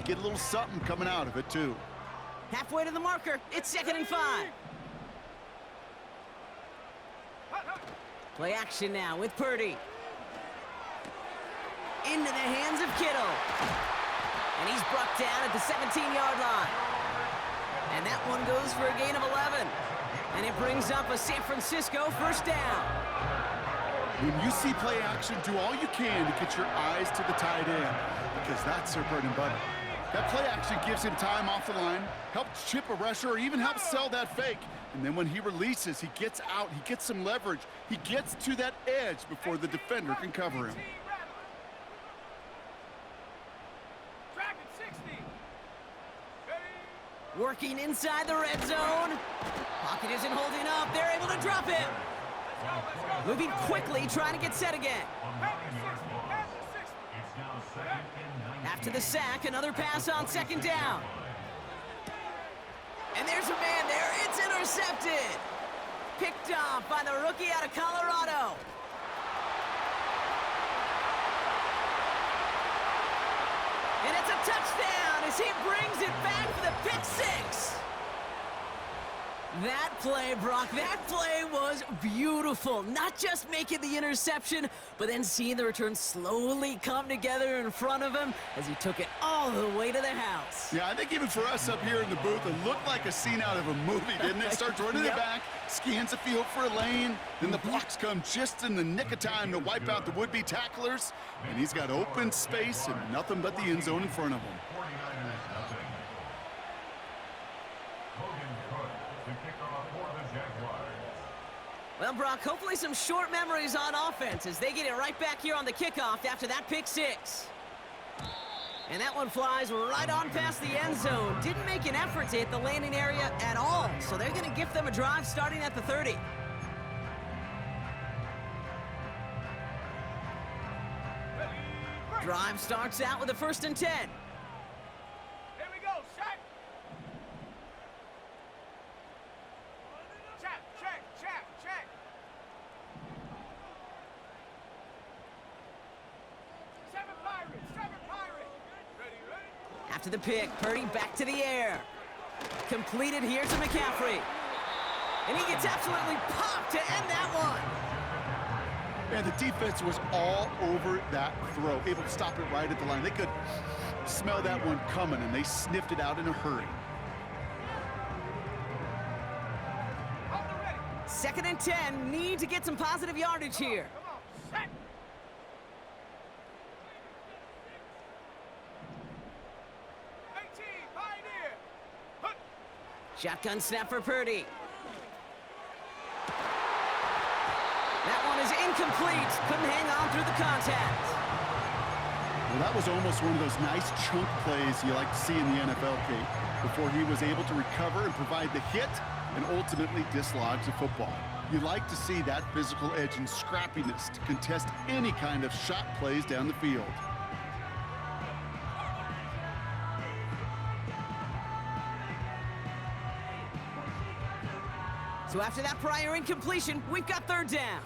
get a little something coming out of it, too. Halfway to the marker. It's 2nd and 5. Play action now with Purdy. Into the hands of Kittle. And he's brought down at the 17-yard line. And that one goes for a gain of 11. And it brings up a San Francisco first down. When you see play action, do all you can to get your eyes to the tight end, because that's their bread and butter. That play action gives him time off the line, helps chip a rusher, or even helps sell that fake. And then when he releases, he gets out, he gets some leverage. He gets to that edge before the defender can cover him. Working inside the red zone. Pocket isn't holding up. They're able to drop him. Moving quickly, trying to get set again. After the sack, another pass on 2nd down. And there's a man there. It's intercepted. Picked off by the rookie out of Colorado. And it's a touchdown as he brings it back for the pick 6. That play, Brock, that play was beautiful. Not just making the interception, but then seeing the return slowly come together in front of him as he took it all the way to the house. Yeah, I think even for us up here in the booth, it looked like a scene out of a movie, didn't it? Starts running it back, scans the field for a lane, then the blocks come just in the nick of time to wipe out the would-be tacklers, and he's got open space and nothing but the end zone in front of him. Well, Brock, hopefully some short memories on offense as they get it right back here on the kickoff after that pick 6. And that one flies right on past the end zone. Didn't make an effort to hit the landing area at all, so they're going to give them a drive starting at the 30. Drive starts out with a 1st and 10. After the pick, Purdy back to the air. Completed here to McCaffrey. And he gets absolutely popped to end that one. And the defense was all over that throw, able to stop it right at the line. They could smell that one coming, and they sniffed it out in a hurry. 2nd and 10, need to get some positive yardage here. Shotgun snap for Purdy. That one is incomplete. Couldn't hang on through the contact. Well, that was almost one of those nice chunk plays you like to see in the NFL, Kate, before he was able to recover and provide the hit and ultimately dislodge the football. You like to see that physical edge and scrappiness to contest any kind of shot plays down the field. So after that prior incompletion, we've got 3rd down.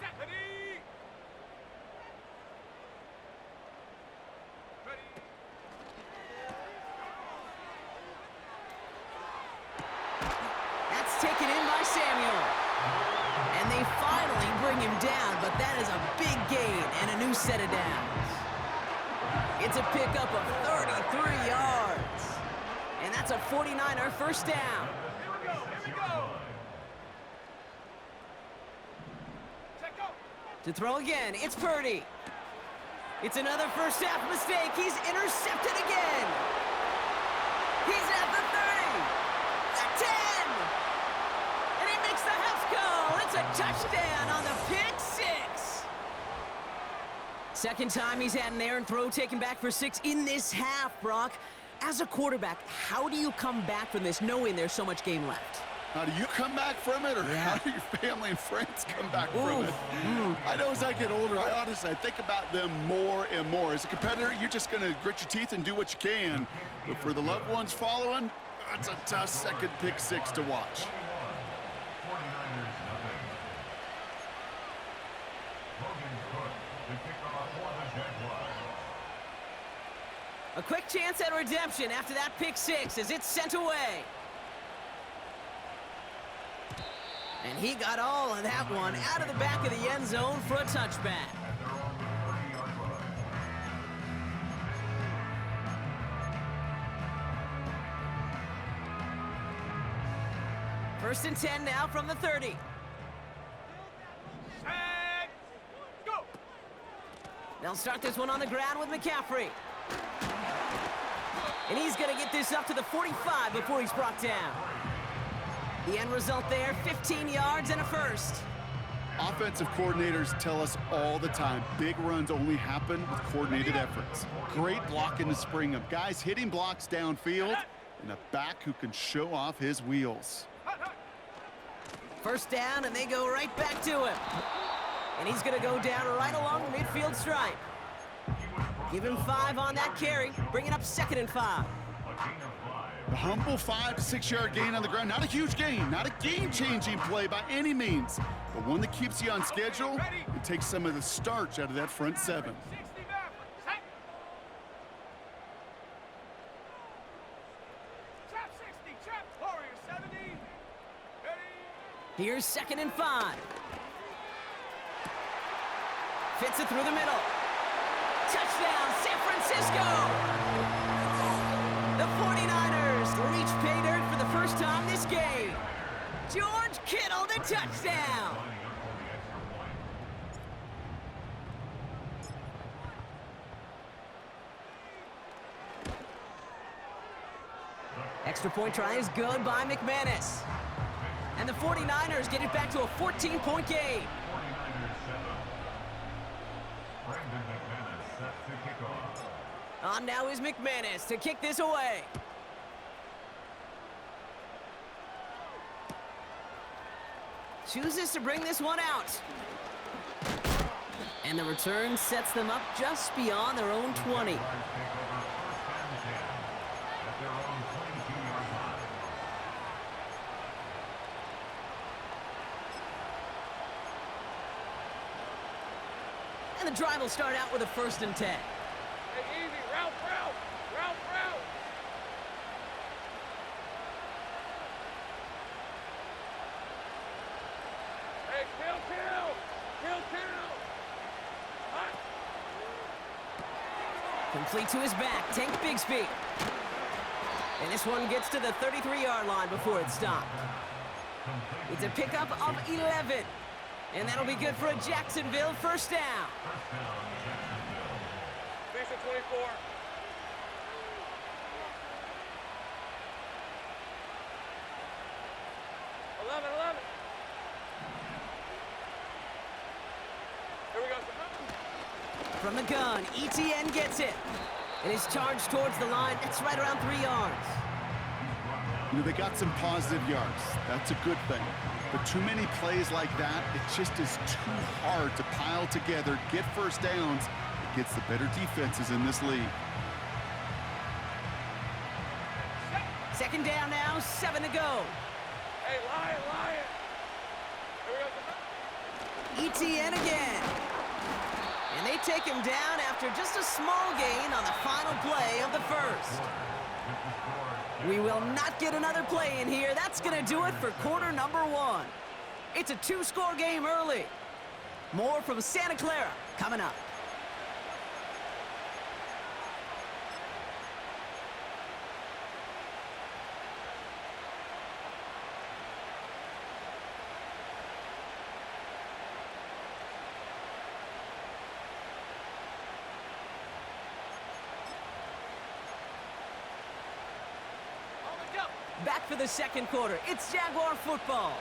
That's taken in by Samuel. And they finally bring him down, but that is a big gain and a new set of downs. It's a pickup of 33 yards. And that's a 49er first down. To throw again, it's Purdy. It's another first half mistake. He's intercepted again. He's at the 30, the 10, and he makes the house call. It's a touchdown on the pick 6. Second time he's had an errant throw taken back for 6 in this half, Brock. As a quarterback, how do you come back from this knowing there's so much game left? How do you come back from it, or how do your family and friends come back from it? I know as I get older, I think about them more and more. As a competitor, you're just going to grit your teeth and do what you can. But for the loved ones following, it's a tough second pick 6 to watch. A quick chance at redemption after that pick six as it's sent away. And he got all of that one out of the back of the end zone for a touchback. First and 10 now from the 30. Go! They'll start this one on the ground with McCaffrey. And he's going to get this up to the 45 before he's brought down. The end result there, 15 yards and a first. Offensive coordinators tell us all the time, big runs only happen with coordinated efforts. Great blocking to spring them. Guys hitting blocks downfield, and a back who can show off his wheels. First down, and they go right back to him. And he's going to go down right along the midfield stripe. Give him 5 on that carry, bring it up 2nd and 5. A humble 5 to 6 yard gain on the ground. Not a huge gain, not a game-changing play by any means, but one that keeps you on schedule and takes some of the starch out of that front 7. 60 back. Set. Trap 60, trap. Warrior 70. Ready. Here's 2nd and 5. Fits it through the middle. Touchdown, San Francisco! The 49ers reach pay dirt for the first time this game. George Kittle, the touchdown! Extra point try is good by McManus. And the 49ers get it back to a 14-point game. On now is McManus to kick this away. Chooses to bring this one out. And the return sets them up just beyond their own 20. And the drive will start out with a 1st and 10. Hey, easy. Route. Hey, kill. Hot. Complete to his back, Tank Bigsby. And this one gets to the 33-yard line before it's stopped. It's a pickup of 11. And that'll be good for a Jacksonville first down. Basic 24. Here we go. From the gun, ETN gets it. And is charged towards the line. That's right around 3 yards. You know, they got some positive yards. That's a good thing. But too many plays like that, it just is too hard to pile together, get first downs against the better defenses in this league. 2nd down now, 7 to go. Hey, Lion. Here we go. ETN again. And they take him down after just a small gain on the final play of the first. We will not get another play in here. That's going to do it for quarter number 1. It's a 2-score game early. More from Santa Clara coming up. Back for the 2nd quarter. It's Jaguar football.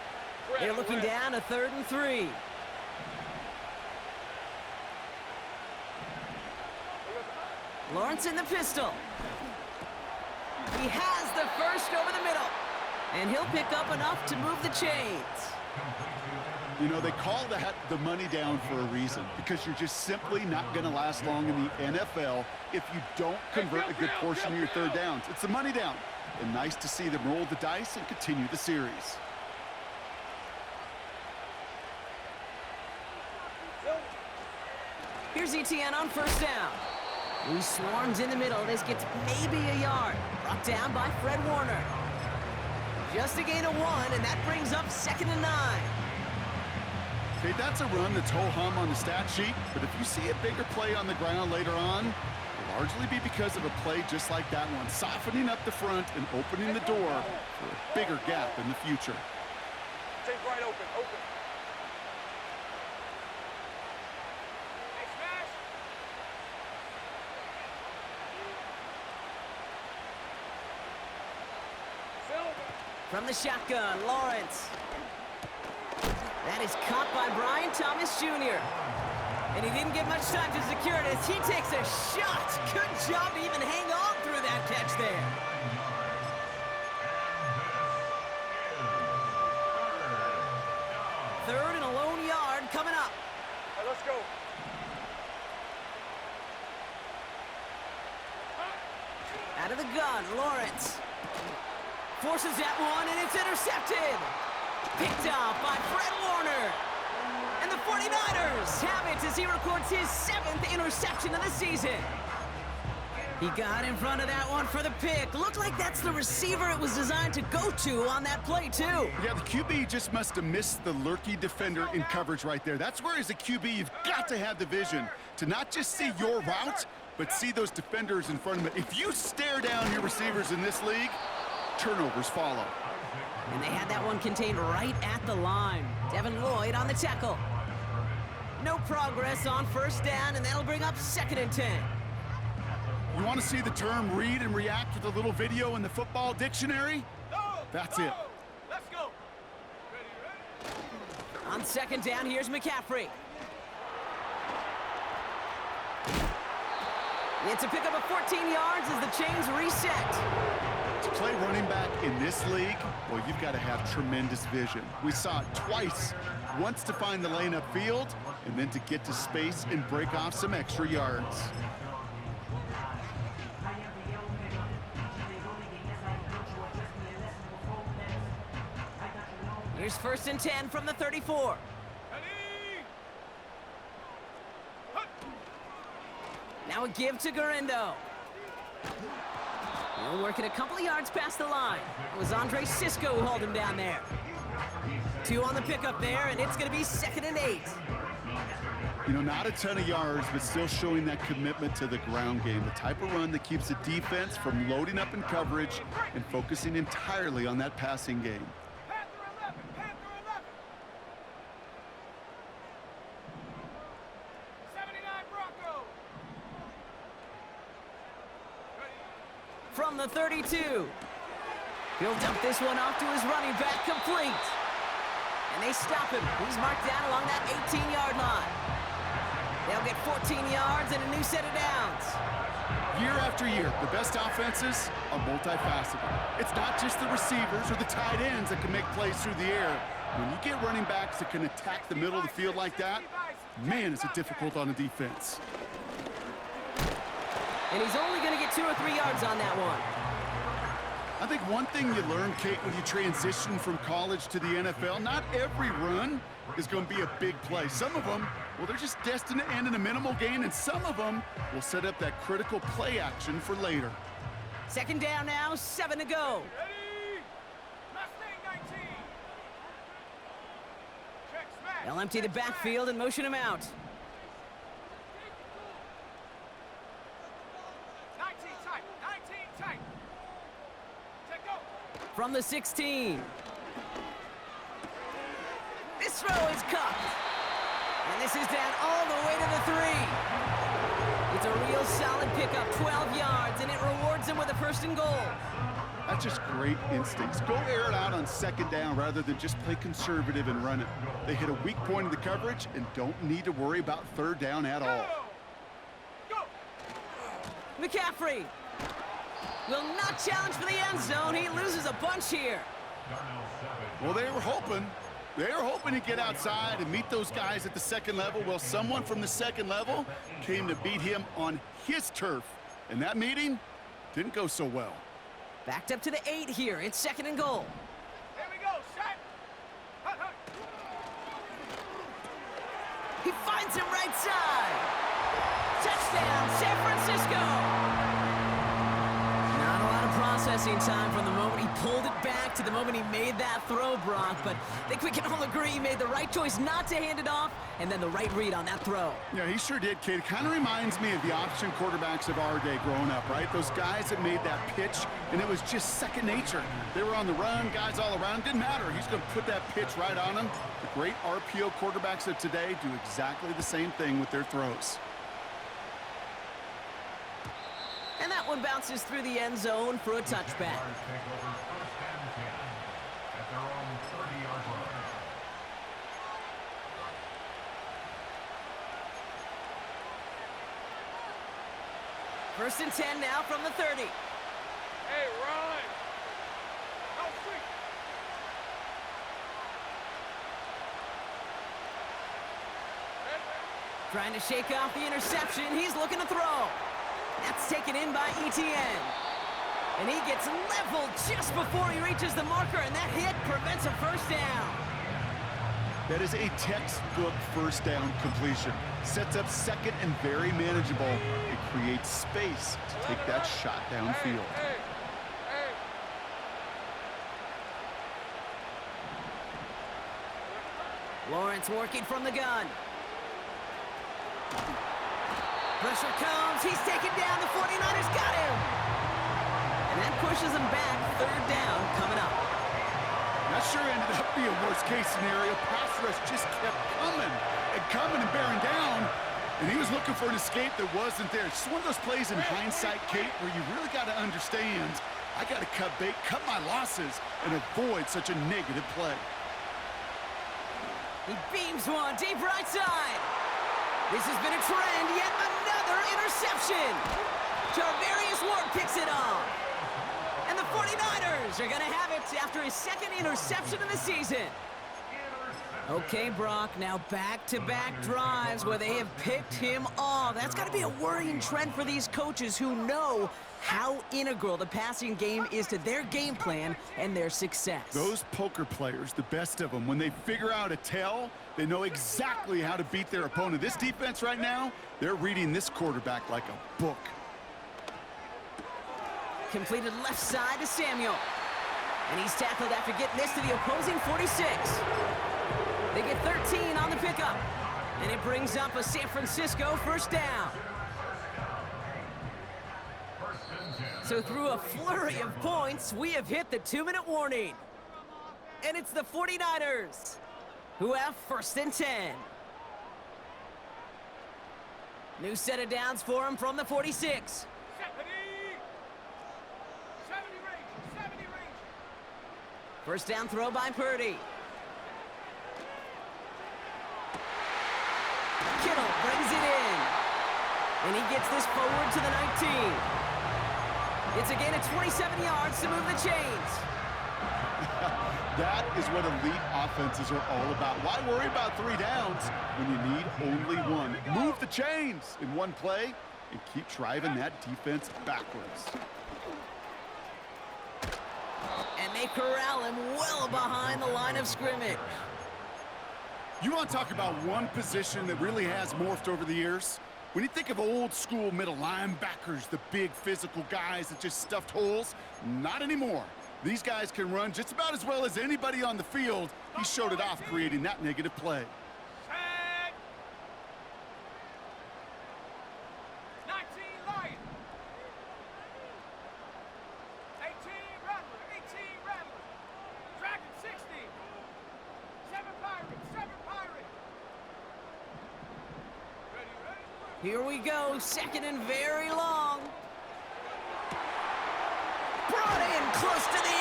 They're looking down a 3rd and 3. Lawrence in the pistol. He has the first over the middle. And he'll pick up enough to move the chains. You know, they call that the money down for a reason, because you're just simply not going to last long in the NFL if you don't convert a good portion of your 3rd downs. It's the money down. And nice to see them roll the dice and continue the series. Here's ETN on 1st down. He swarms in the middle. This gets maybe a yard. Brought down by Fred Warner. Just a gain of 1, and that brings up 2nd and 9. Okay, that's a run that's ho-hum on the stat sheet, but if you see a bigger play on the ground later on, it'll largely be because of a play just like that one, softening up the front and opening the door for a bigger gap in the future. Take right open, open. Hey, smash. Silver. From the shotgun, Lawrence. That is caught by Brian Thomas Jr. And he didn't get much time to secure it as he takes a shot. Good job to even hang on through that catch there. Third and a lone yard coming up. All right, let's go. Out of the gun, Lawrence. Forces that one, and it's intercepted. Picked off by Fred Warner. And the 49ers have it as he records his 7th interception of the season. He got in front of that one for the pick. Looked like that's the receiver it was designed to go to on that play, too. Yeah, the QB just must have missed the lurky defender in coverage right there. That's where, as a QB, you've got to have the vision to not just see your route, but see those defenders in front of it. If you stare down your receivers in this league, turnovers follow. And they had that one contained right at the line. Devin Lloyd on the tackle. No progress on 1st down, and that'll bring up 2nd and 10. You want to see the term read and react with a little video in the football dictionary? Go. That's go. it. Let's go. Ready. On 2nd down, here's McCaffrey. It's a pickup of 14 yards as the chains reset. To play running back in this league, well, you've got to have tremendous vision. We saw it twice. Once to find the lane upfield, and then to get to space and break off some extra yards. Here's 1st and 10 from the 34. Ready. Now a give to Garindo. He'll work it a couple of yards past the line. It was Andre Sisco who hauled him down there. 2 on the pickup there, and it's going to be 2nd and 8. You know, not a ton of yards, but still showing that commitment to the ground game. The type of run that keeps the defense from loading up in coverage and focusing entirely on that passing game. Panther 11. Panther 11. 79 Bronco. Ready. From the 32. He'll dump this one off to his running back, complete. And they stop him. He's marked down along that 18-yard line. They'll get 14 yards and a new set of downs. Year after year, the best offenses are multifaceted. It's not just the receivers or the tight ends that can make plays through the air. When you get running backs that can attack the middle of the field like that, man, is it difficult on the defense. And he's only going to get 2 or 3 yards on that one. I think one thing you learn, Kate, when you transition from college to the NFL, not every run is going to be a big play. Some of them, well, they're just destined to end in a minimal gain, and some of them will set up that critical play action for later. 2nd down now, 7 to go. Ready. Mustang 19. Check smash. They'll empty the Check, smash. backfield and motion him out. 19 tight. 19 tight. Check go. From the 16. This throw is cuffed. And this is down all the way to the 3. It's a real solid pickup, 12 yards, and it rewards him with a 1st and goal. That's just great instincts. Go air it out on 2nd down rather than just play conservative and run it. They hit a weak point in the coverage and don't need to worry about 3rd down at all. Go. McCaffrey will not challenge for the end zone. He loses a bunch here. Well, they were hoping to get outside and meet those guys at the 2nd level. Well, someone from the 2nd level came to beat him on his turf. And that meeting didn't go so well. Backed up to the 8 here. It's 2nd and goal. Here we go. Set. Hut, hut. He finds him right side. Touchdown, San Francisco. Francisco. Not a lot of processing time from the moment he pulled it back to the moment he made that throw, Brock. But I think we can all agree he made the right choice not to hand it off, and then the right read on that throw. Yeah, he sure did, kid. It kind of reminds me of the option quarterbacks of our day growing up, right? Those guys that made that pitch, and it was just second nature. They were on the run, guys all around. Didn't matter. He's going to put that pitch right on them. The great RPO quarterbacks of today do exactly the same thing with their throws. And that one bounces through the end zone for a touchback. First and 10 now from the 30. Hey, run! Go free! Trying to shake off the interception. He's looking to throw. That's taken in by Etienne. And he gets leveled just before he reaches the marker, and that hit prevents a first down. That is a textbook first down completion. Sets up second and very manageable. It creates space to take that shot downfield. Hey, hey. Lawrence working from the gun. Pressure comes. He's taken down. The 49ers got him. And that pushes him back. Third down coming up. That sure ended up being a worst-case scenario. Pass rush just kept coming and bearing down. And he was looking for an escape that wasn't there. It's just one of those plays in hindsight, Kate, where you really got to understand, I got to cut bait, cut my losses, and avoid such a negative play. He beams one deep right side. This has been a trend, yet another interception. Tarvarius Ward picks it off. And the 49ers are going to have it after his second interception of the season. Okay, Brock, now back-to-back drives where they have picked him off. That's got to be a worrying trend for these coaches who know how integral the passing game is to their game plan and their success. Those poker players, the best of them, when they figure out a tell, they know exactly how to beat their opponent. This defense right now, they're reading this quarterback like a book. Completed left side to Samuel. And he's tackled after getting this to the opposing 46. They get 13 on the pickup. And it brings up a San Francisco first down. So through a flurry of points, we have hit the 2-minute warning. And it's the 49ers who have first and 10. New set of downs for him from the 46. 70 range. First down throw by Purdy. Kittle brings it in. And he gets this forward to the 19. It's a gain of 27 yards to move the chains. That is what elite offenses are all about. Why worry about 3 downs when you need only one? Move the chains in one play and keep driving that defense backwards. And they corral him well behind the line of scrimmage. You want to talk about one position that really has morphed over the years? When you think of old school middle linebackers, the big physical guys that just stuffed holes, not anymore. These guys can run just about as well as anybody on the field. He showed it off creating that negative play. Set. 19 Lion. 18 Rattler. Dragon 60. 7 Pirate. Ready. Here we go, second and very long. Brought in close to the 8.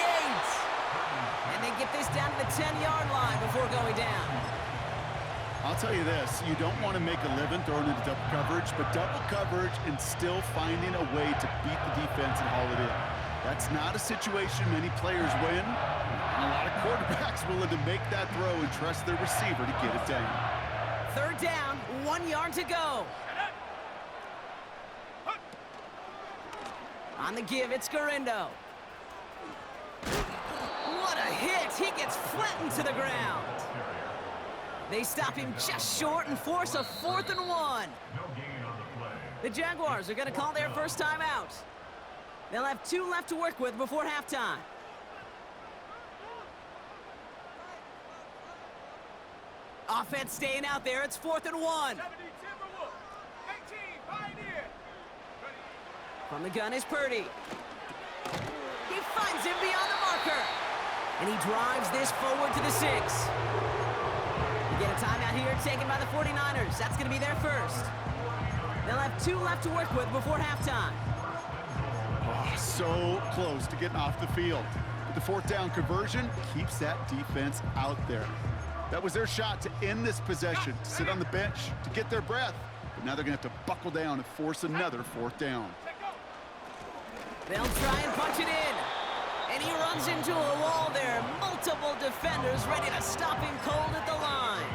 And they get this down to the 10-yard line before going down. I'll tell you this, you don't want to make a living throwing into double coverage, but double coverage and still finding a way to beat the defense and haul it in. That's not a situation many players win. And a lot of quarterbacks willing to make that throw and trust their receiver to get it down. Third down, 1 yard to go. On the give, it's Garindo. What a hit! He gets flattened to the ground. They stop him just short and force a 4th and 1. No gain on the play. The Jaguars are going to call their first time out. They'll have 2 left to work with before halftime. Offense staying out there. It's 4th and 1. 70 Timberwolves. 18 Pioneer. From the gun is Purdy. He finds him beyond the marker. And he drives this forward to the 6. You get a timeout here taken by the 49ers. That's going to be their first. They'll have 2 left to work with before halftime. Oh, so close to getting off the field. But the 4th down conversion keeps that defense out there. That was their shot to end this possession, to sit on the bench, to get their breath. But now they're going to have to buckle down and force another 4th down. They'll try and punch it in. And he runs into a wall there. Multiple defenders ready to stop him cold at the line.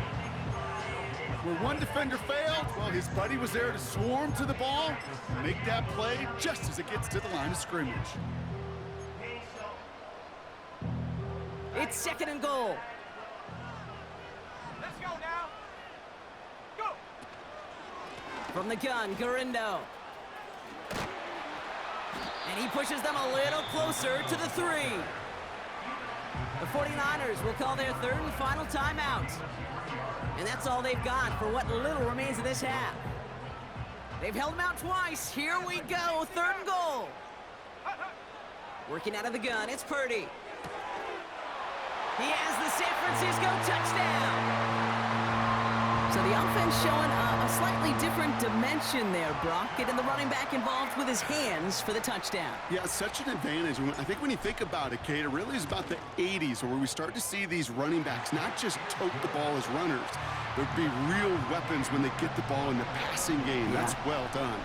Where one defender failed, well, his buddy was there to swarm to the ball and make that play just as it gets to the line of scrimmage. It's 2nd and goal. Let's go now. Go. From the gun, Garindo. And he pushes them a little closer to the 3. The 49ers will call their 3rd and final timeout. And that's all they've got for what little remains of this half. They've held him out twice. Here we go, 3rd and goal. Working out of the gun, it's Purdy. He has the San Francisco touchdown. So the offense showing a slightly different dimension there, Brock. Getting the running back involved with his hands for the touchdown. Yeah, such an advantage. I think when you think about it, Kate, it really is about the 80s where we start to see these running backs not just tote the ball as runners. There'd be real weapons when they get the ball in the passing game. Yeah. That's well done.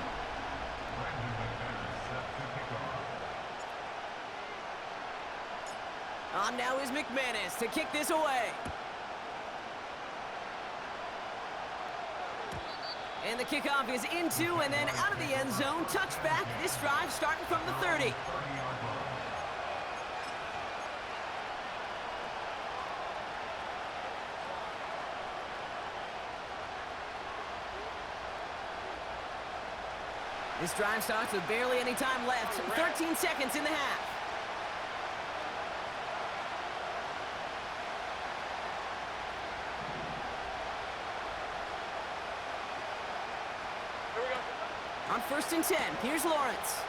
On now is McManus to kick this away. And the kickoff is into and then out of the end zone. Touchback. This drive starting from the 30. This drive starts with barely any time left. 13 seconds in the half. On 1st and 10, here's Lawrence.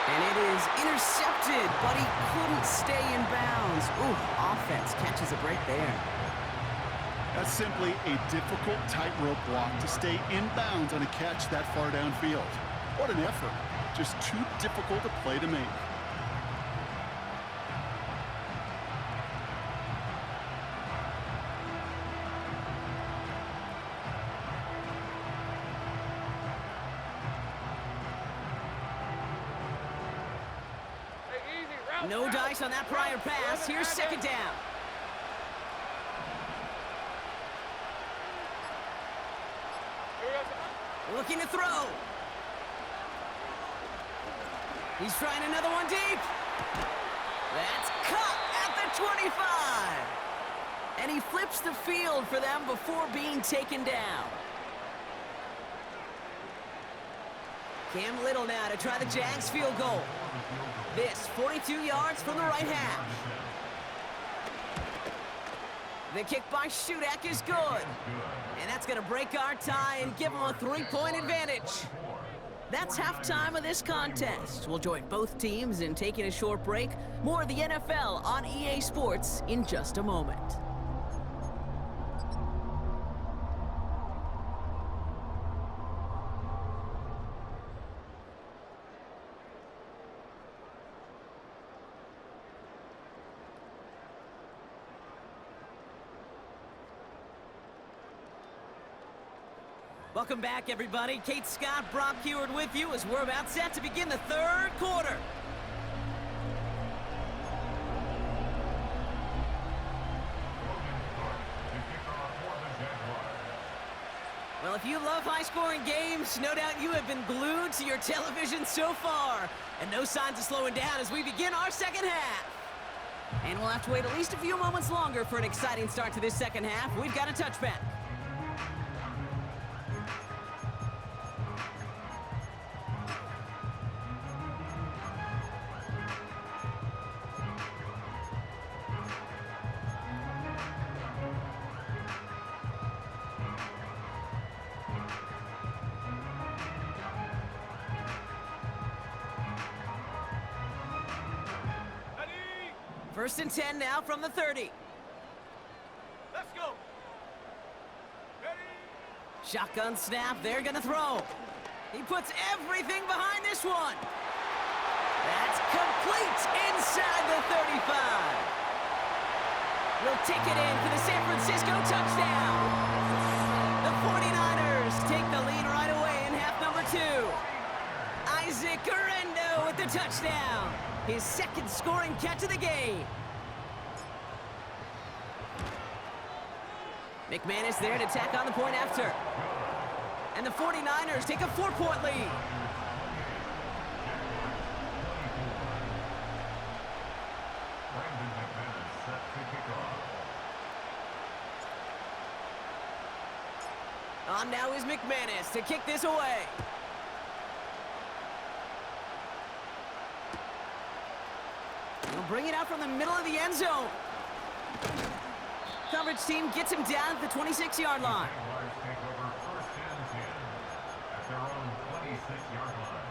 And it is intercepted, but he couldn't stay in bounds. Ooh, offense catches a break there. That's simply a difficult tightrope walk to stay in bounds on a catch that far downfield. What an effort. Just too difficult a play to make. No dice on that prior pass. Here's 2nd down. Looking to throw. He's trying another one deep. That's caught at the 25. And he flips the field for them before being taken down. Cam Little now to try the Jags field goal. This 42 yards from the right hash. The kick by Shudak is good. And that's going to break our tie and give them a 3-point advantage. That's halftime of this contest. We'll join both teams in taking a short break. More of the NFL on EA Sports in just a moment. Welcome back, everybody. Kate Scott, Brock Heward with you as we're about set to begin the 3rd quarter. Well, if you love high-scoring games, no doubt you have been glued to your television so far. And no signs of slowing down as we begin our 2nd half. And we'll have to wait at least a few moments longer for an exciting start to this 2nd half. We've got a touchback. First and 10 now from the 30. Let's go. Ready? Shotgun snap, they're gonna throw. He puts everything behind this one. That's complete inside the 35. Will take it in for the San Francisco touchdown. The 49ers take the lead right away in half number 2. Isaac Guerrero with the touchdown. His second scoring catch of the game. McManus there to tack on the point after. And the 49ers take a 4-point lead. On now is McManus to kick this away. He'll bring it out from the middle of the end zone. Coverage team gets him down at the 26-yard line. Take over first and 10 at their own 26-yard line.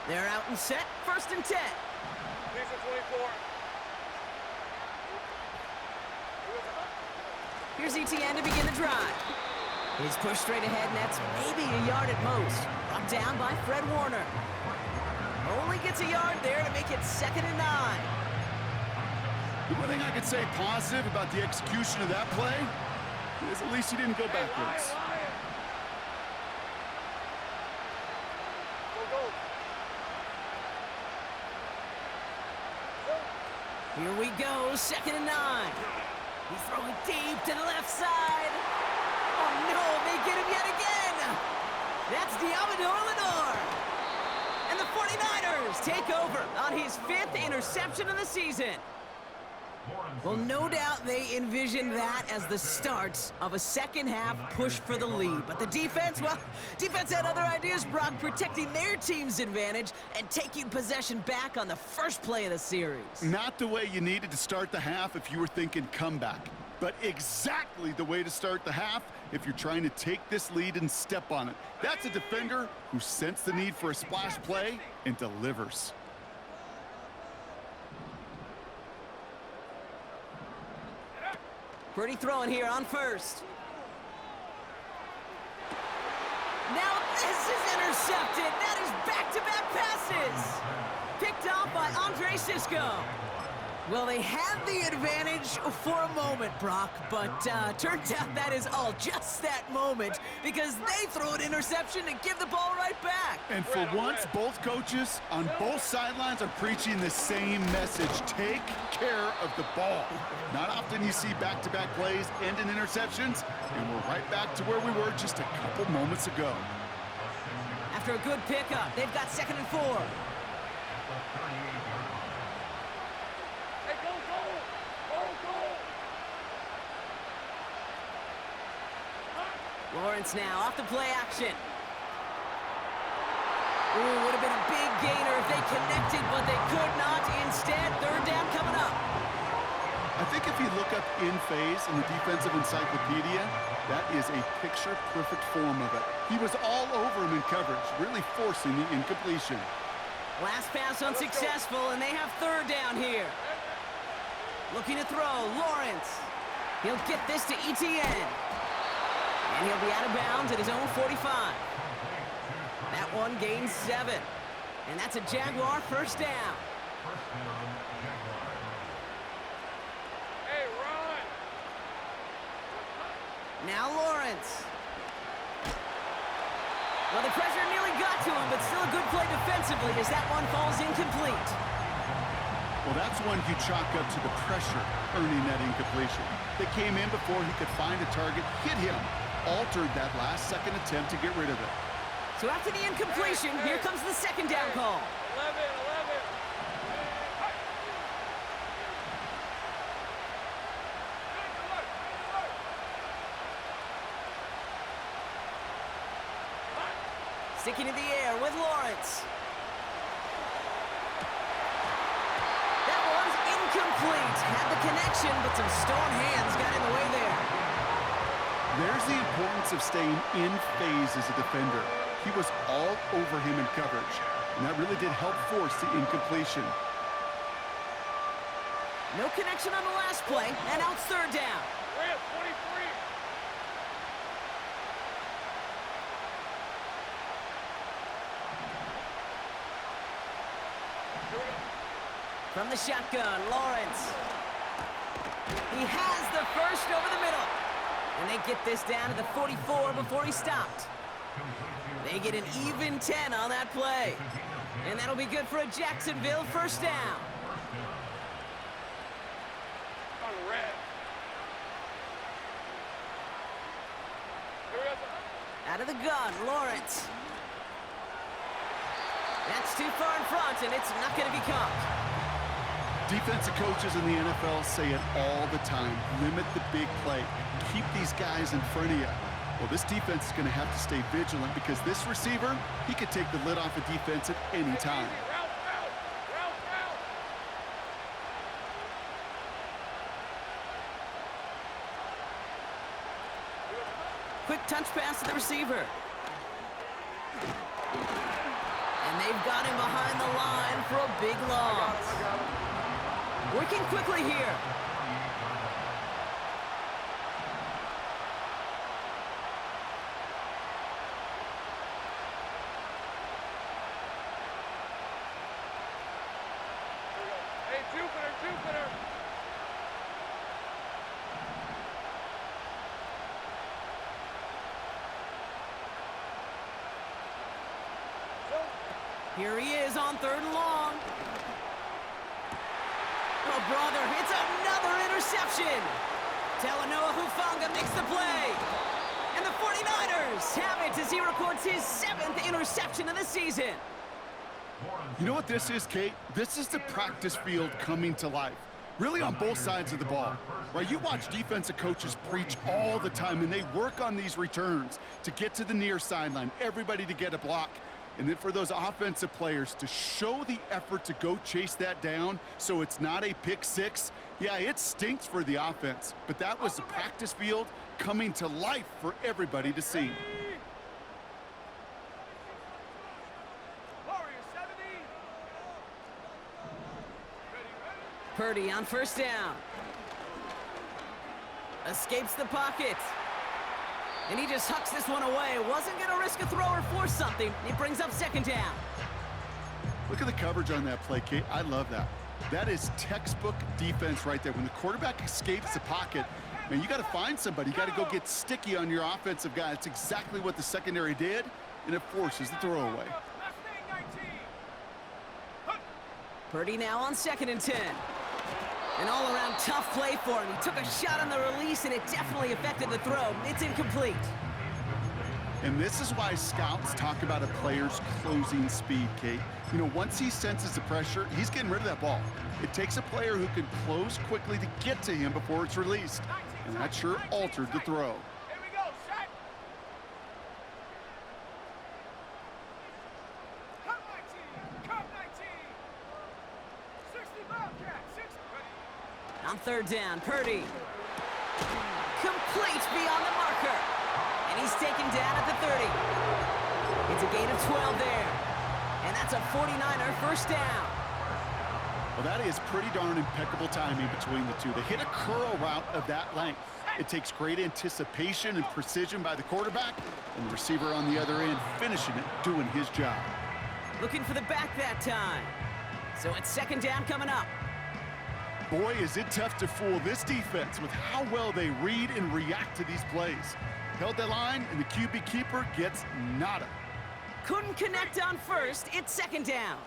They're out and set, first and 10. These are 24. Here's ETN to begin the drive. He's pushed straight ahead, and that's maybe a yard at most. Brought down by Fred Warner. Only gets a yard there to make it 2nd and 9. The one thing I could say positive about the execution of that play is at least he didn't go backwards. Here we go, 2nd and 9. He's throwing deep to the left side. Oh no, they get him yet again. That's Diamador Lenore. And the 49ers take over on his 5th interception of the season. Well, no doubt they envisioned that as the start of a second half push for the lead. But the defense, well, defense had other ideas, Brock, protecting their team's advantage and taking possession back on the first play of the series. Not the way you needed to start the half if you were thinking comeback, but exactly the way to start the half if you're trying to take this lead and step on it. That's a defender who sensed the need for a splash play and delivers. Purdy throwing here on first. Now this is intercepted. That is back-to-back passes. Picked off by Andre Sisco. Well, they had the advantage for a moment, Brock, but turns out that is all just that moment because they throw an interception and give the ball right back. And for once, both coaches on both sidelines are preaching the same message. Take care of the ball. Not often you see back-to-back plays end in interceptions, and we're right back to where we were just a couple moments ago. After a good pickup, they've got 2nd and 4. Hey, go, go! Go, go! Lawrence now off the play action. Ooh, would have been a big gainer if they connected, but they could not. Instead, 3rd down coming up. I think if you look up in phase in the defensive encyclopedia, that is a picture-perfect form of it. He was all over him in coverage, really forcing the incompletion. Last pass unsuccessful, and they have 3rd down here. Looking to throw, Lawrence. He'll get this to ETN. And he'll be out of bounds at his own 45. That one gains 7. And that's a Jaguar 1st down. Hey, run! Now Lawrence. Well, the pressure nearly got to him, but still a good play defensively as that one falls incomplete. Well, that's one you chalk up to the pressure earning that incompletion. They came in before he could find a target, hit him, altered that last-second attempt to get rid of it. So after the incompletion, here comes the 2nd down call. 11, 11. Sticking in the air with Lawrence. That one's incomplete. Bryant had the connection, but some stone hands got in the way there. There's the importance of staying in phase as a defender. He was all over him in coverage, and that really did help force the incompletion. No connection on the last play, and now it's third down. We're at 23. From the shotgun, Lawrence. He has the first over the middle. And they get this down to the 44 before he stopped. They get an even 10 on that play. And that'll be good for a Jacksonville first down. On red. Out of the gun, Lawrence. That's too far in front, and it's not going to be caught. Defensive coaches in the NFL say it all the time. Limit the big play. Keep these guys in front of you. Well, this defense is going to have to stay vigilant because this receiver, he could take the lid off a defense at any time. Route. Quick touch pass to the receiver. And they've got him behind the line for a big loss. Working quickly here. Hey, Jupiter. Here he is on third and long. Oh, brother, it's another interception. Talanoa Hufanga makes the play. And the 49ers have it as he records his 7th interception of the season. You know what this is, Kate? This is the practice field coming to life. Really on both sides of the ball. Right? You watch defensive coaches preach all the time, and they work on these returns to get to the near sideline, everybody to get a block. And then for those offensive players to show the effort to go chase that down so it's not a pick six. Yeah, it stinks for the offense, but that was the practice field coming to life for everybody to see. Warriors 70. Purdy on first down. Escapes the pocket. And he just hucks this one away. Wasn't going to risk a throw or force something. He brings up second down. Look at the coverage on that play, Kate. I love that. That is textbook defense right there. When the quarterback escapes the pocket, man, you got to find somebody. You got to go get sticky on your offensive guy. That's exactly what the secondary did, and it forces the throwaway. Purdy now on 2nd and 10. An all-around tough play for him. He took a shot on the release, and it definitely affected the throw. It's incomplete. And this is why scouts talk about a player's closing speed, Kate. You know, once he senses the pressure, he's getting rid of that ball. It takes a player who can close quickly to get to him before it's released. And that sure altered the throw. Here we go, set. Cut 19. 60 Bobcat. 60. On third down, Purdy. Complete beyond the marker. And he's taken down at the 30. It's a gain of 12 there. And that's a 49er first down. Well, that is pretty darn impeccable timing between the two. They hit a curl route of that length. It takes great anticipation and precision by the quarterback, and the receiver on the other end finishing it, doing his job. Looking for the back that time. So it's second down coming up. Boy, is it tough to fool this defense with how well they read and react to these plays. Held that line, and the QB keeper gets nada. Couldn't connect on first. It's second down.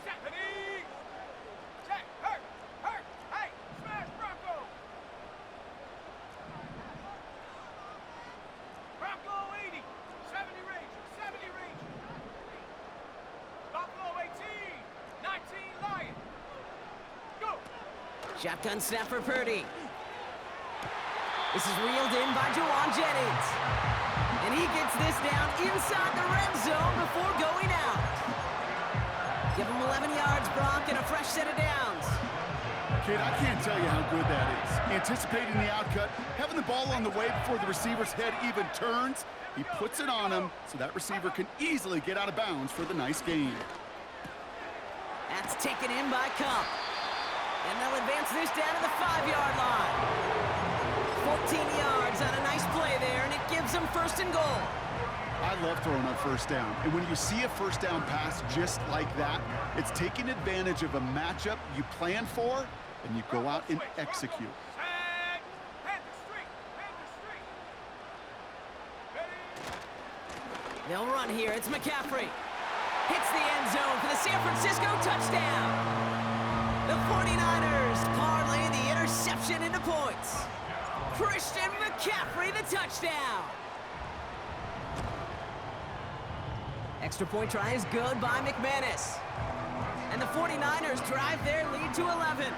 Stephanie! Check! Hurt! Hey! Smash Bronco! Bronco 80! 70 Ranger! Buffalo 18! 19 Lion! Go! Shotgun snap for Purdy. This is reeled in by Jawan Jennings. And he gets this down inside the red zone before going out. Give him 11 yards, Brock, and a fresh set of downs. Kid, I can't tell you how good that is. Anticipating the outcut, having the ball on the way before the receiver's head even turns, he puts it on him so that receiver can easily get out of bounds for the nice gain. That's taken in by Cup. And they'll advance this down to the 5-yard line. 14 yards on a nice play there, and it gives them first and goal. I love throwing on first down. And when you see a first down pass just like that, it's taking advantage of a matchup you plan for, and you go out and execute. They'll run here. It's McCaffrey. Hits the end zone for the San Francisco touchdown. The 49ers parlay the interception into points. Christian McCaffrey, the touchdown. Extra point try is good by McManus. And the 49ers drive their lead to 11.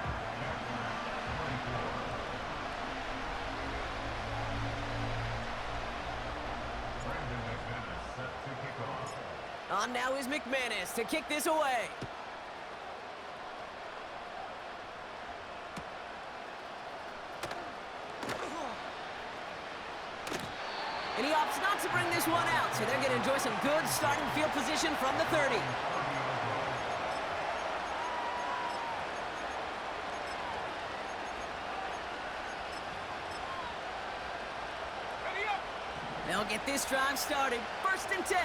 On now is McManus to kick this away. And he opts not to bring this one out, so they're going to enjoy some good starting field position from the 30. They'll get this drive started. First and 10.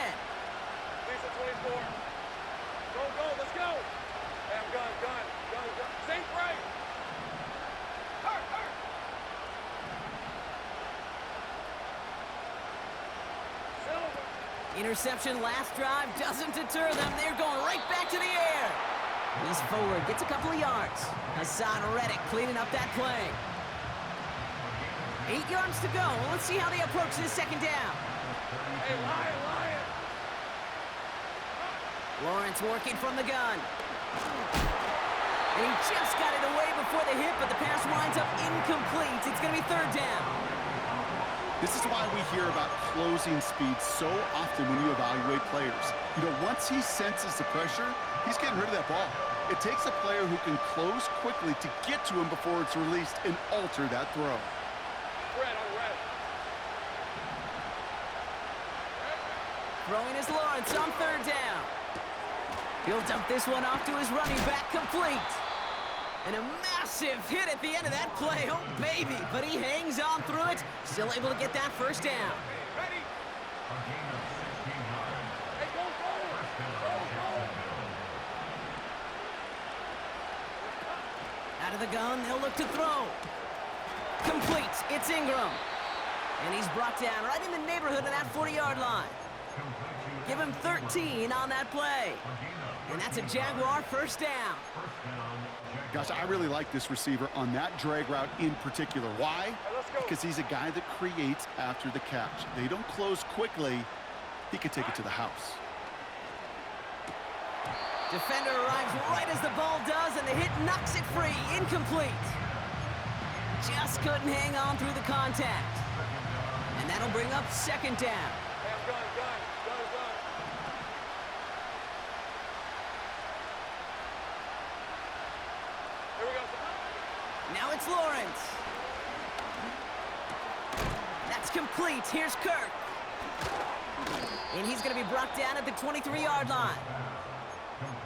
Lisa 24. Go, let's go. Hey, I'm gun. Safe right. Hurt. Silver. Interception last drive doesn't deter them. They're going right back to the air. He's forward, gets a couple of yards. Hassan Reddick cleaning up that play. 8 yards to go. Let's see how they approach this second down. Hey, Lion. Lawrence working from the gun. And he just got it away before the hit, but the pass winds up incomplete. It's going to be third down. This is why we hear about closing speed so often when you evaluate players. You know, once he senses the pressure, he's getting rid of that ball. It takes a player who can close quickly to get to him before it's released and alter that throw. Red. Throwing is Lawrence on third down. He'll dump this one off to his running back, complete. And a massive hit at the end of that play. Oh, baby. But he hangs on through it. Still able to get that first down. Ready? Hey, go. Out of the gun, they'll look to throw. Complete. It's Ingram. And he's brought down right in the neighborhood of that 40-yard line. Give him 13 on that play. And that's a Jaguar first down. Gosh, I really like this receiver on that drag route in particular. Why? Because he's a guy that creates after the catch. They don't close quickly. He could take it to the house. Defender arrives right as the ball does, and the hit knocks it free. Incomplete. Just couldn't hang on through the contact. And that'll bring up second down. Hey, I'm gun. Here we go. Now it's Lawrence. That's complete. Here's Kirk. And he's going to be brought down at the 23-yard line.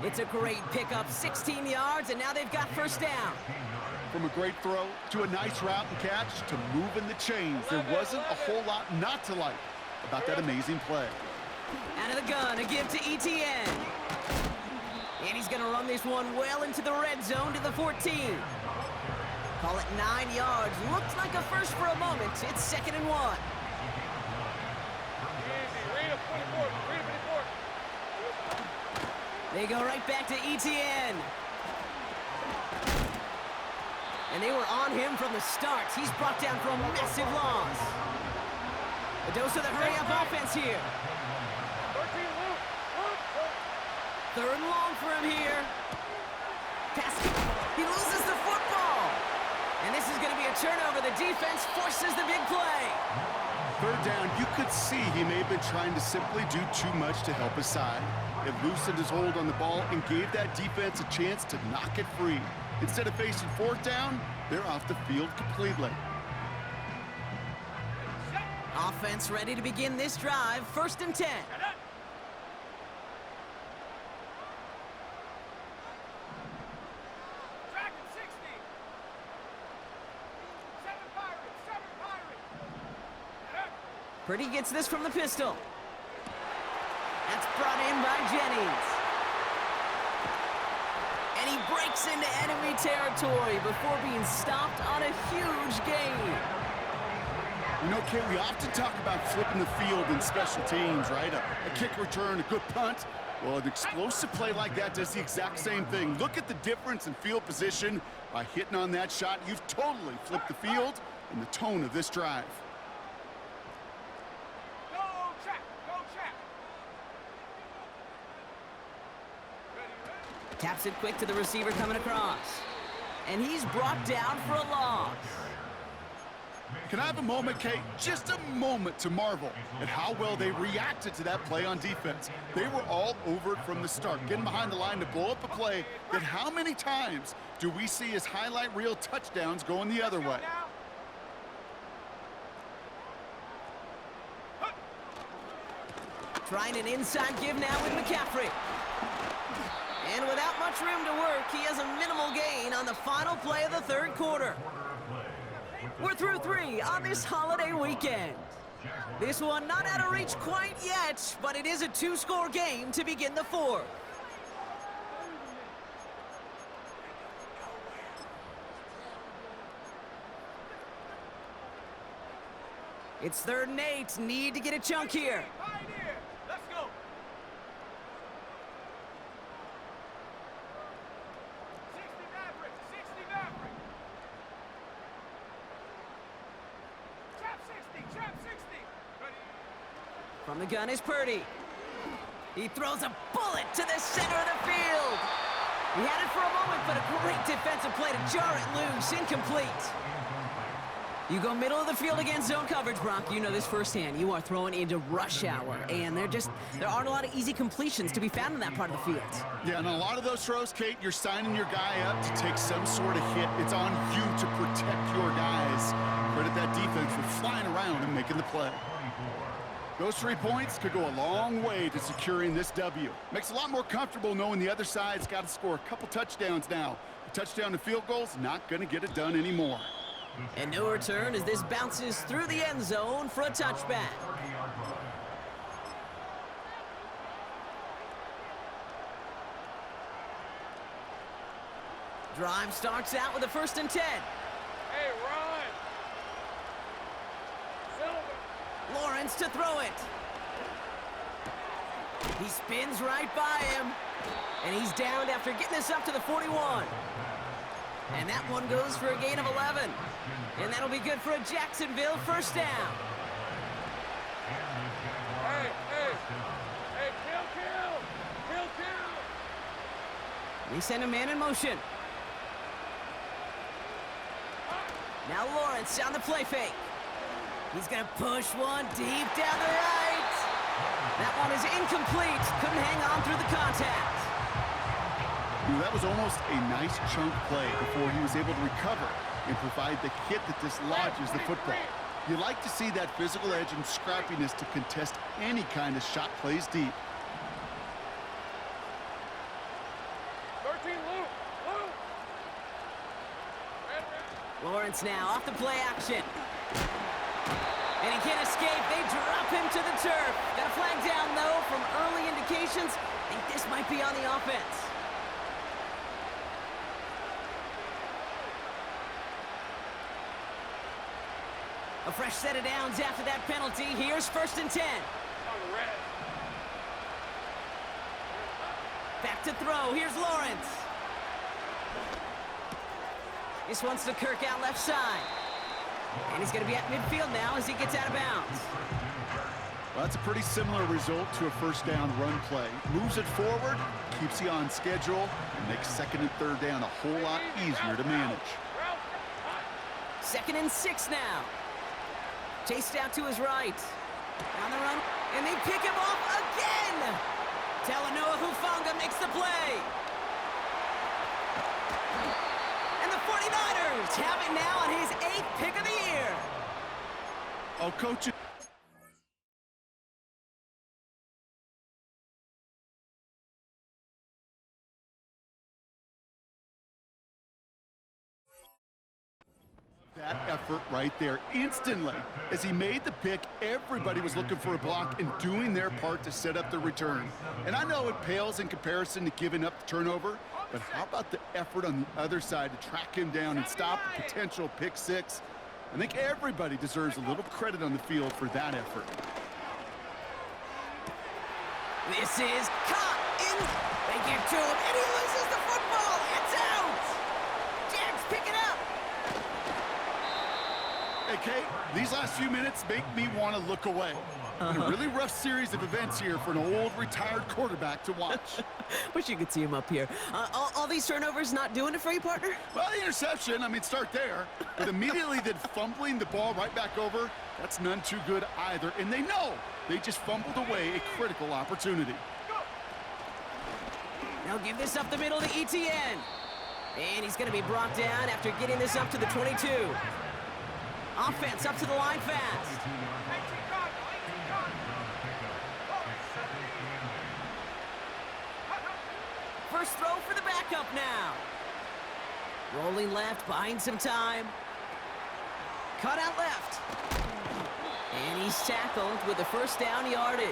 It's a great pickup, 16 yards, and now they've got first down. From a great throw to a nice route and catch to moving the chains, there wasn't a whole lot not to like about that amazing play. Out of the gun, a give to ETN. And he's going to run this one well into the red zone to the 14. Call it 9 yards. Looked like a first for a moment. It's second and 1. Easy. Read it 24. They go right back to ETN. And they were on him from the start. He's brought down for a massive loss. A dose of the hurry-up offense here. 13, Luke. Third and long for him here. Pass. He loses the football. And this is going to be a turnover. The defense forces the big play. Third down, you could see he may have been trying to simply do too much to help his side. It loosened his hold on the ball and gave that defense a chance to knock it free. Instead of facing fourth down, they're off the field completely. Offense ready to begin this drive. 1st and 10. Purdy gets this from the pistol. That's brought in by Jennings. And he breaks into enemy territory before being stopped on a huge gain. You know, Kate, we often talk about flipping the field in special teams, right? A kick return, a good punt. Well, an explosive play like that does the exact same thing. Look at the difference in field position. By hitting on that shot, you've totally flipped the field and the tone of this drive. Taps it quick to the receiver coming across. And he's brought down for a loss. Can I have a moment, Kate? Just a moment to marvel at how well they reacted to that play on defense. They were all over it from the start, getting behind the line to blow up a play that how many times do we see as highlight reel touchdowns going the other way? Trying an inside give now with McCaffrey. And without much room to work, he has a minimal gain on the final play of the 3rd quarter. We're through 3 on this holiday weekend. This one not out of reach quite yet, but it is a 2-score game to begin the 4th. It's 3rd and 8. Need to get a chunk here. Let's go. 60 Maverick, 60 Maverick. Trap 60. Ready? From the gun is Purdy. He throws a bullet to the center of the field. He had it for a moment, but a great defensive play to jar it loose. Incomplete. You go middle of the field against zone coverage, Brock. You know this firsthand. You are throwing into rush hour, and there aren't a lot of easy completions to be found in that part of the field. Yeah, and a lot of those throws, Kate, you're signing your guy up to take some sort of hit. It's on you to protect your guys. Credit that defense for flying around and making the play. Those 3 points could go a long way to securing this W. Makes it a lot more comfortable knowing the other side's got to score a couple touchdowns now. A touchdown to field goal's not going to get it done anymore. And no return as this bounces through the end zone for a touchback. Drive starts out with a 1st and 10. Hey, Ron. Silver. Lawrence to throw it. He spins right by him. And he's downed after getting this up to the 41. And that one goes for a gain of 11. And that'll be good for a Jacksonville 1st down. Hey, kill. They send a man in motion. Now Lawrence on the play fake. He's gonna push one deep down the right. That one is incomplete. Couldn't hang on through the contact. That was almost a nice chunk play before he was able to recover and provide the hit that dislodges the football. You like to see that physical edge and scrappiness to contest any kind of shot plays deep. 13, Luke. Lawrence now off the play action. And he can't escape. They drop him to the turf. Got a flag down, though, from early indications. I think this might be on the offense. A fresh set of downs after that penalty. Here's 1st and 10. Back to throw. Here's Lawrence. This one's to Kirk out left side. And he's going to be at midfield now as he gets out of bounds. Well, that's a pretty similar result to a 1st down run play. Moves it forward, keeps you on schedule, and makes 2nd and 3rd down a whole lot easier to manage. 2nd and 6 now. Chased out to his right. On the run, and they pick him off again. Talanoa Hufanga makes the play. Chargers have it now on his 8th pick of the year. Oh, coach. That effort right there instantly. As he made the pick, everybody was looking for a block and doing their part to set up the return. And I know it pales in comparison to giving up the turnover, but how about the effort on the other side to track him down and stop a potential pick six? I think everybody deserves a little credit on the field for that effort. This is caught in. They get to him, and he loses the football. It's out. Jags pick it up. Hey, Kate, these last few minutes make me want to look away. Been a really rough series of events here for an old retired quarterback to watch. Wish you could see him up here. All these turnovers not doing it for you, partner? Well, the interception, I mean, start there. But immediately then fumbling the ball right back over, that's none too good either. And they know they just fumbled away a critical opportunity. Now give this up the middle to ETN. And he's going to be brought down after getting this up to the 22. Offense up to the line fast. First throw for the backup now. Rolling left, buying some time. Cut out left. And he's tackled with the first down yardage.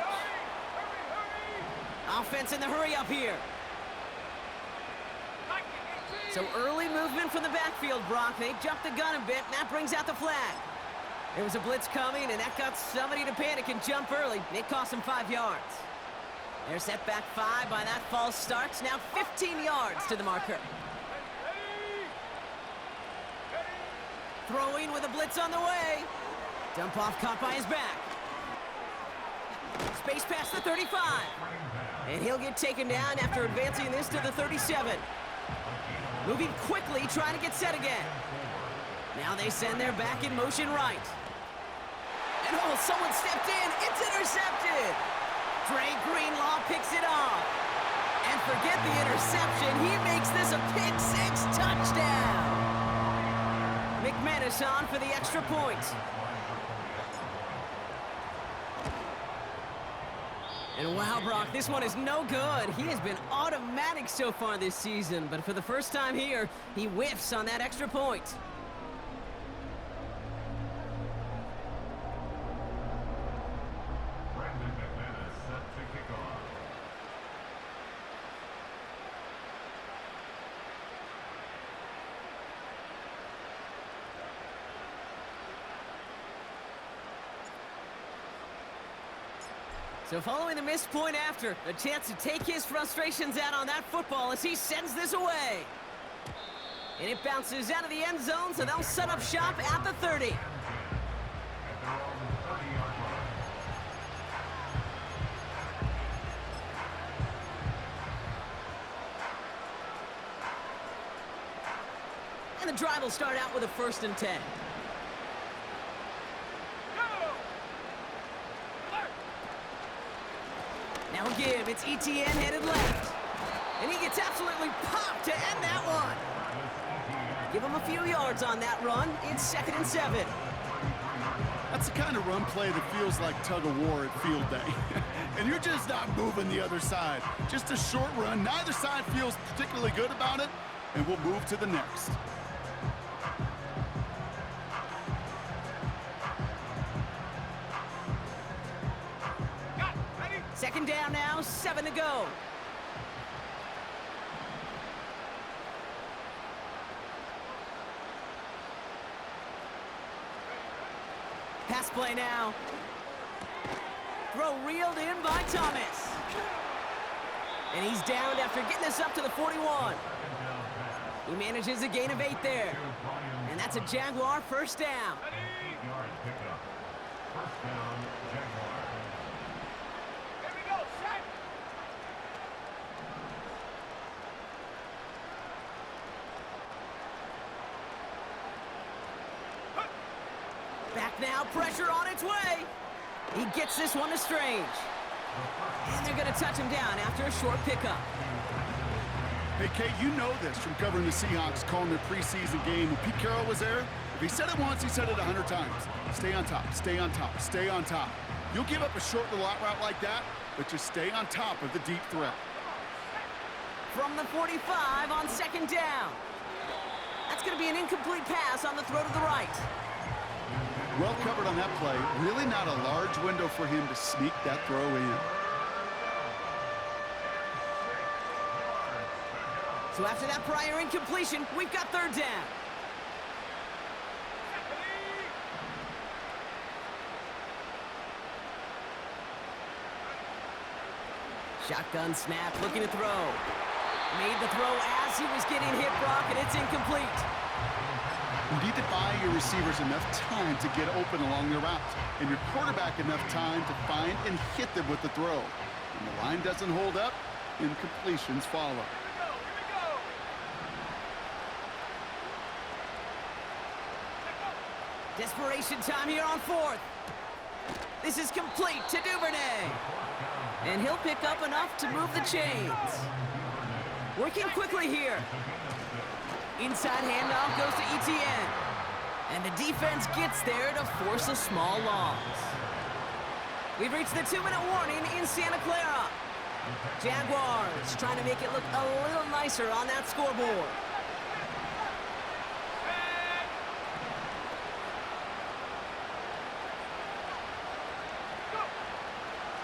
Offense in the hurry up here. So early movement from the backfield, Brock. They jumped the gun a bit, and that brings out the flag. There was a blitz coming, and that got somebody to panic and jump early. It cost them 5 yards. They're set back 5 by that false start. Now 15 yards to the marker. Throwing with a blitz on the way. Dump off caught by his back. Space past the 35. And he'll get taken down after advancing this to the 37. Moving quickly, trying to get set again. Now they send their back in motion right. And oh, someone stepped in. It's intercepted. Dre Greenlaw picks it off. And forget the interception. He makes this a pick six touchdown. McManus on for the extra point. And wow, Brock, this one is no good. He has been automatic so far this season, but for the first time here, he whiffs on that extra point. So following the missed point after, a chance to take his frustrations out on that football as he sends this away. And it bounces out of the end zone, so they'll set up shop at the 30. And the drive will start out with a 1st and 10. Now give, it's ETN headed left. And he gets absolutely popped to end that one. Give him a few yards on that run. It's 2nd and 7. That's the kind of run play that feels like tug-of-war at field day. And you're just not moving the other side. Just a short run. Neither side feels particularly good about it, and we'll move to the next. Second down now, 7 to go. Pass play now. Throw reeled in by Thomas. And he's downed after getting this up to the 41. He manages a gain of 8 there. And that's a Jaguar first down. Back now, pressure on its way. He gets this one to Strange. And they're going to touch him down after a short pickup. Hey, Kate, you know this from covering the Seahawks, calling their preseason game. When Pete Carroll was there, if he said it once, he said it 100 times. Stay on top, stay on top, stay on top. You'll give up a short little out route like that, but just stay on top of the deep threat. From the 45 on second down. That's going to be an incomplete pass on the throw to the right. Well covered on that play. Really not a large window for him to sneak that throw in. So after that prior incompletion, we've got third down. Shotgun snap, looking to throw. Made the throw as he was getting hit, Brock, and it's incomplete. You need to buy your receivers enough time to get open along their route, and your quarterback enough time to find and hit them with the throw. When the line doesn't hold up, incompletions follow. Desperation time here on fourth. This is complete to Duvernay. And he'll pick up enough to move the chains. Working quickly here. Inside handoff goes to Etienne. And the defense gets there to force a small loss. We've reached the 2-minute warning in Santa Clara. Jaguars trying to make it look a little nicer on that scoreboard.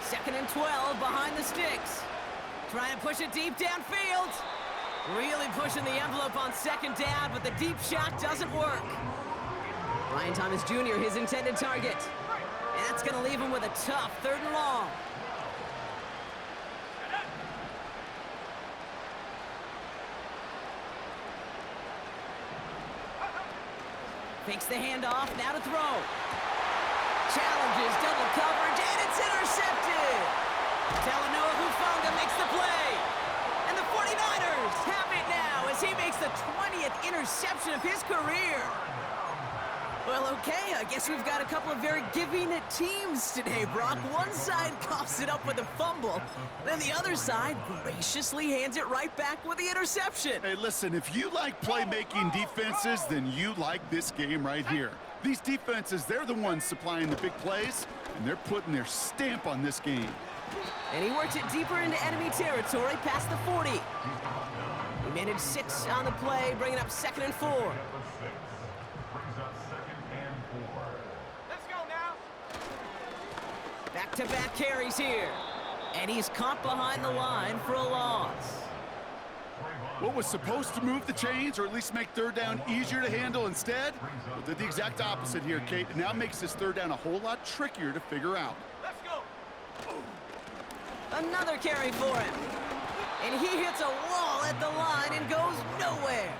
Second and 12 behind the sticks. Trying to push it deep downfield. Really pushing the envelope on second down, but the deep shot doesn't work. Brian Thomas Jr., his intended target. And that's going to leave him with a tough third and long. Fakes the handoff, now to throw. Challenges double coverage, and it's intercepted. Talanoa Hufanga makes the play. And the 49ers have it now as he makes the 20th interception of his career. Well, okay, I guess we've got a couple of very giving teams today, Brock. One side coughs it up with a fumble, then the other side graciously hands it right back with the interception. Hey, listen, if you like playmaking defenses, then you like this game right here. These defenses, they're the ones supplying the big plays, and they're putting their stamp on this game. And he works it deeper into enemy territory past the 40. He managed 6 on the play, bringing up 2nd and 4. Let's go now. Back-to-back carries here. And he's caught behind the line for a loss. What was supposed to move the chains, or at least make third down easier to handle instead, well, did the exact opposite here, Kate. It now makes this third down a whole lot trickier to figure out. Let's go. Another carry for him. And he hits a wall at the line and goes nowhere.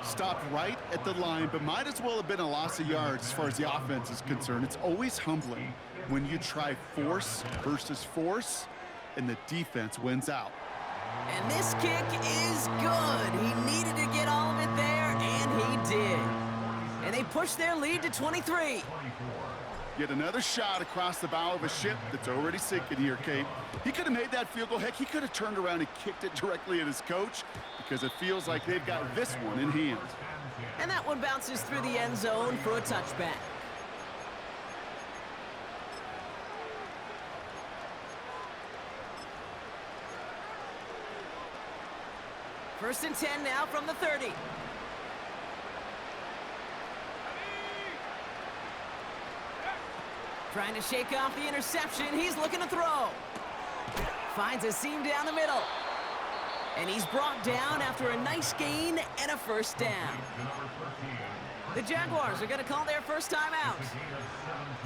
Stopped right at the line, but might as well have been a loss of yards as far as the offense is concerned. It's always humbling when you try force versus force, and the defense wins out. And this kick is good. He needed to get all of it there, and he did. And they push their lead to 23. Yet another shot across the bow of a ship that's already sinking here, Kate. He could have made that field goal. Heck, he could have turned around and kicked it directly at his coach, because it feels like they've got this one in hand. And that one bounces through the end zone for a touchback. First and 10 now from the 30. Trying to shake off the interception. He's looking to throw. Finds a seam down the middle. And he's brought down after a nice gain and a first down. The Jaguars are going to call their first time out.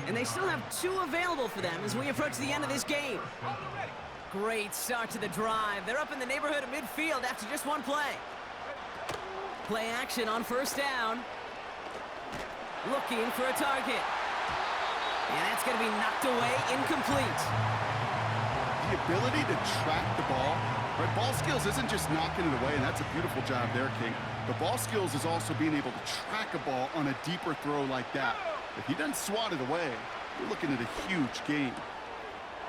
And they still have 2 available for them as we approach the end of this game. Great start to the drive. They're up in the neighborhood of midfield after just one play. Play action on first down. Looking for a target. And that's going to be knocked away, incomplete. The ability to track the ball, right? Ball skills isn't just knocking it away, and that's a beautiful job there, King. The ball skills is also being able to track a ball on a deeper throw like that. If he doesn't swat it away, you're looking at a huge gain.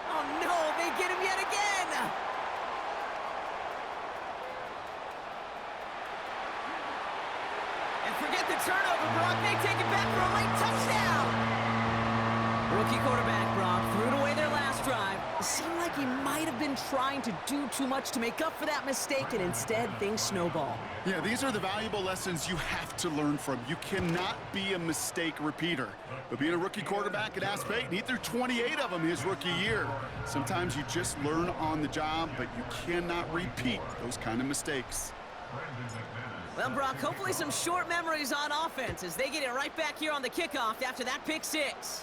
Oh no, they get him yet again! forget the turnover. Brock may take it back for a late touchdown. Rookie quarterback Brock threw it away their last drive. It seemed like he might have been trying to do too much to make up for that mistake, and instead things snowball. Yeah, these are the valuable lessons you have to learn from. You cannot be a mistake repeater. But being a rookie quarterback at Ass Payton, he threw 28 of them his rookie year. Sometimes you just learn on the job, but you cannot repeat those kind of mistakes. Well, Brock, hopefully some short memories on offense as they get it right back here on the kickoff after that pick six.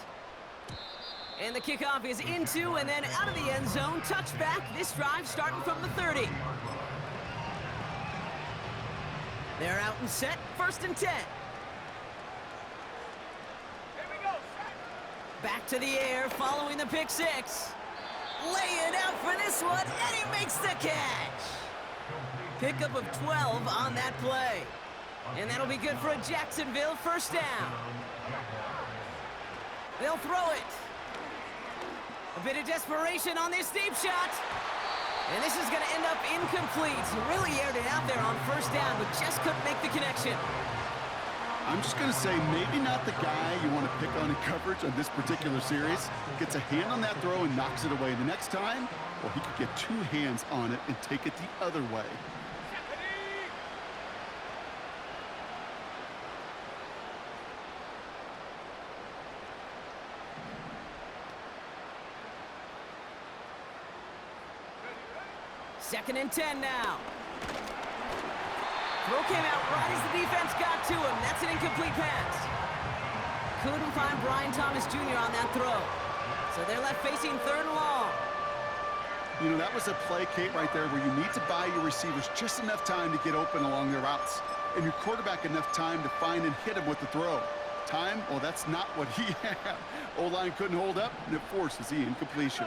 And the kickoff is into and then out of the end zone. Touchback, this drive starting from the 30. They're out and set, 1st and 10. Here we go, set. Back to the air following the pick six. Laying out for this one, and he makes the catch. Pickup of 12 on that play. And that'll be good for a Jacksonville 1st down. They'll throw it. A bit of desperation on this deep shot. And this is going to end up incomplete. Really aired it out there on 1st down, but just couldn't make the connection. I'm just going to say maybe not the guy you want to pick on in coverage on this particular series. Gets a hand on that throw and knocks it away the next time, or he could get 2 hands on it and take it the other way. Second and 10 now. Throw came out right as the defense got to him. That's an incomplete pass. Couldn't find Brian Thomas Jr. on that throw. So they're left facing 3rd and long. You know, that was a play, Kate, right there where you need to buy your receivers just enough time to get open along their routes. And your quarterback enough time to find and hit him with the throw. Time? Well, that's not what he had. O-line couldn't hold up, and it forces the incompletion.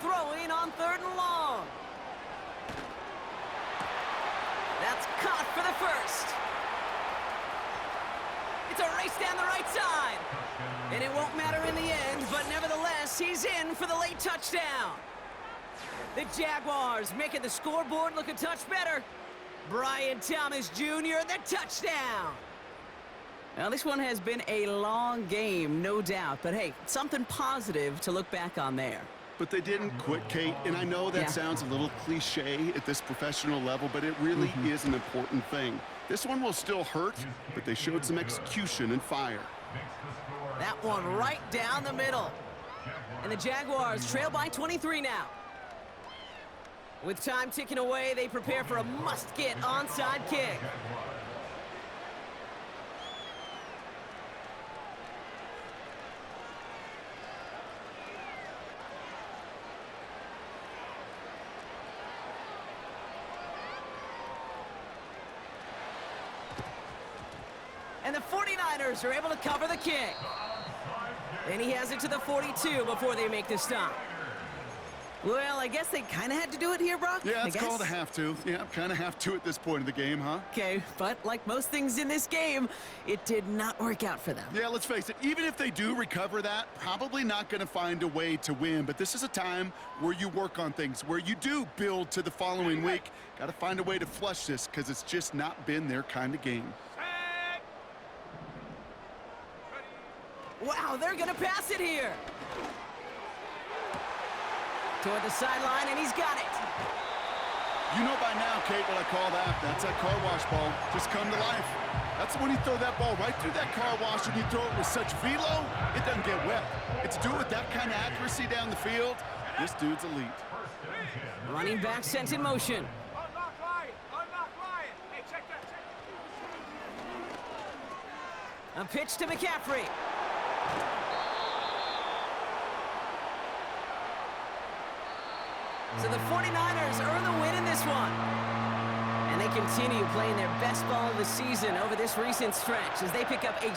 Throwing on 3rd and long. That's caught for the 1st. It's a race down the right side. And it won't matter in the end, but nevertheless, he's in for the late touchdown. The Jaguars making the scoreboard look a touch better. Brian Thomas Jr., the touchdown. Now, this one has been a long game, no doubt. But, hey, something positive to look back on there. But they didn't quit, Kate, and I know that sounds a little cliche at this professional level, but it really is an important thing. This one will still hurt, but they showed some execution and fire. That one right down the middle. And the Jaguars trail by 23 now. With time ticking away, they prepare for a must-get onside kick. And the 49ers are able to cover the kick. And he has it to the 42 before they make the stop. Well, I guess they kind of had to do it here, Brock. Yeah, it's called a have to. Yeah, kind of have to at this point of the game, huh? Okay, but like most things in this game, it did not work out for them. Yeah, let's face it, even if they do recover that, probably not going to find a way to win. But this is a time where you work on things, where you do build to the following week. Got to find a way to flush this because it's just not been their kind of game. Wow, they're going to pass it here. Toward the sideline, and he's got it. You know by now, Kate, what I call that. That's that car wash ball. Just come to life. That's when you throw that ball right through that car wash and you throw it with such velo, it doesn't get wet. It's do it with that kind of accuracy down the field. This dude's elite. Running back sent in motion. Unlock Ryan. Unlock Ryan. Hey, check that. A pitch to McCaffrey. So the 49ers earn the win in this one. And they continue playing their best ball of the season over this recent stretch as they pick up a